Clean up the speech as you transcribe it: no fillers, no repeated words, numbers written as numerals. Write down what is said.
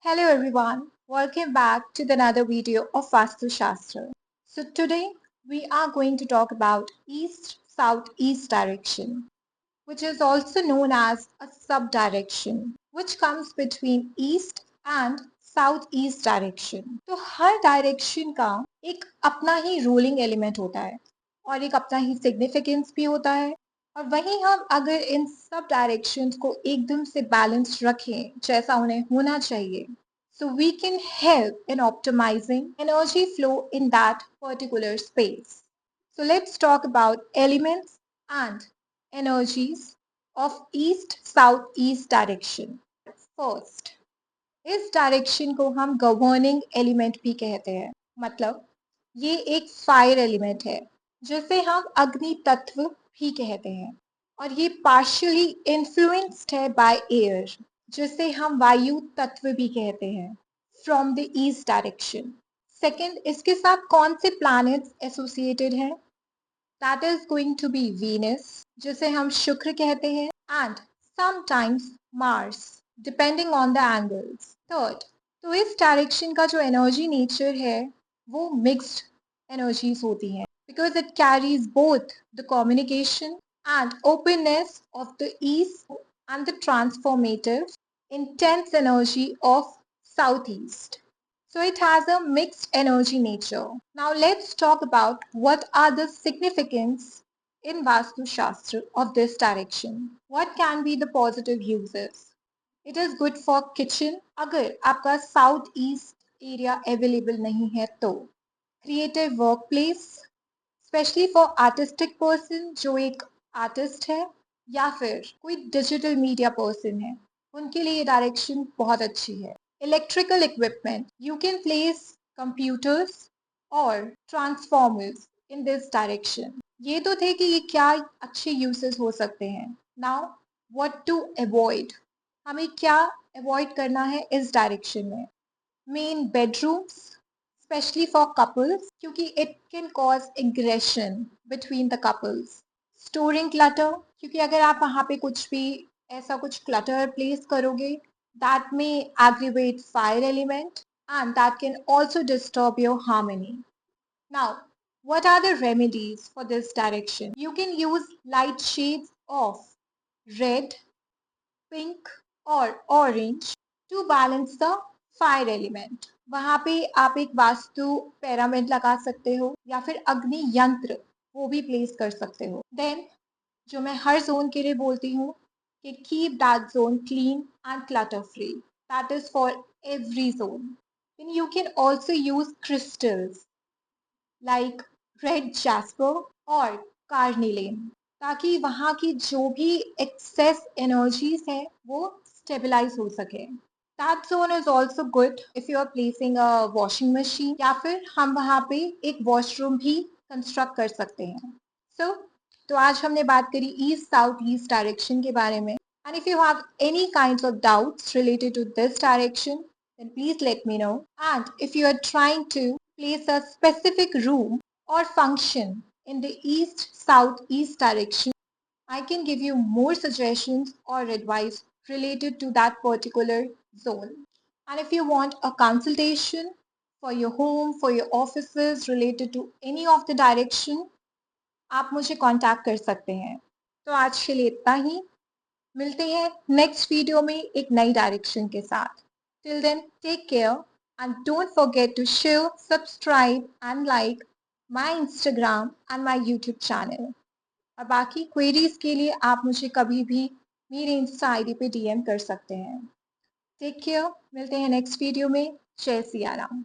Hello everyone, welcome back to another video of Vastu Shastra. So today we are going to talk about east-southeast direction, which is also known as a subdirection, which comes between east and southeast direction. तो हर direction का एक अपना ही ruling element होता है और एक अपना ही significance भी होता है। और वहीं हम अगर इन सब डायरेक्शंस को एकदम से बैलेंस रखें जैसा उन्हें होना चाहिए, so we can help in optimizing energy flow in that particular space. So let's talk about elements and energies of east southeast direction. First, इस डायरेक्शन को हम गवर्निंग एलिमेंट भी कहते हैं। मतलब ये एक फायर एलिमेंट है जिसे हम अग्नि तत्व भी कहते हैं और ये पार्शियली इन्फ्लुएंस्ड है बाय एयर जिसे हम वायु तत्व भी कहते हैं from the east direction. Second, इसके साथ कौन से प्लैनेट्स एसोसिएटेड हैं? That is going to be Venus जिसे हम शुक्र कहते हैं and sometimes Mars depending on the angles. Third, तो इस डायरेक्शन का जो एनर्जी नेचर है वो मिक्स्ड एनर्जीज होती हैं because it carries both the communication and openness of the east and the transformative intense energy of southeast. So it has a mixed energy nature. Now let's talk about what are the significance in Vastu Shastra of this direction. What can be the positive uses? It is good for kitchen अगर आपका south east area available नहीं है तो। Creative work place specially for artistic person जो एक artist है या फिर कोई डिजिटल मीडिया पर्सन है उनके लिए ये डायरेक्शन बहुत अच्छी है। Electrical equipment, you can place computers और ट्रांसफॉर्मर्स इन दिस डायरेक्शन। ये तो थे कि ये क्या अच्छे यूसेस हो सकते हैं। नाउ व्हाट टू अवॉइड, हमें क्या अवॉइड करना है इस डायरेक्शन में? Main bedrooms especially for couples क्योंकि it can cause aggression between the couples. Storing clutter क्योंकि अगर आप वहाँ पे कुछ भी ऐसा कुछ clutter place करोगे that may aggravate fire element and that can also disturb your harmony. Now, what are the remedies for this direction? You can use light shades of red, pink or orange to balance the fire element. वहां पे आप एक vastu pyramid लगा सकते हो या फिर अग्नि यंत्र वो भी प्लेस कर सकते हो। देन जो मैं हर जोन के लिए बोलती हूँ कि keep that zone clean and clutter free, that is for every zone. Then you can also use crystals like red jasper और कार्निलेन ताकि वहाँ की जो भी एक्सेस एनर्जीज है वो स्टेबलाइज हो सके। That zone is also good if you are placing a washing machine या फिर हम वहाँ पे एक वॉशरूम भी कंस्ट्रक्ट कर सकते हैं। तो आज हमने बात करी ईस्ट साउथ ईस्ट डायरेक्शन के बारे में। And if you have any kinds of doubts related to this direction, then please let me know. And if you are trying to place a specific room or function in the east south east direction, I can give you more suggestions or advice related to that particular zone. And if you want a consultation for your home, for your offices related to any of the direction, आप मुझे contact कर सकते हैं। तो आज के लिए इतना ही, मिलते हैं नेक्स्ट वीडियो में एक नई डायरेक्शन के साथ। Till then take care and don't forget to share, subscribe and like my Instagram and my YouTube channel. और बाकी क्वेरीज के लिए आप मुझे कभी भी मेरे इंस्टा आईडी पे डीएम कर सकते हैं। टेक केयर, मिलते हैं नेक्स्ट वीडियो में। जय सिया राम।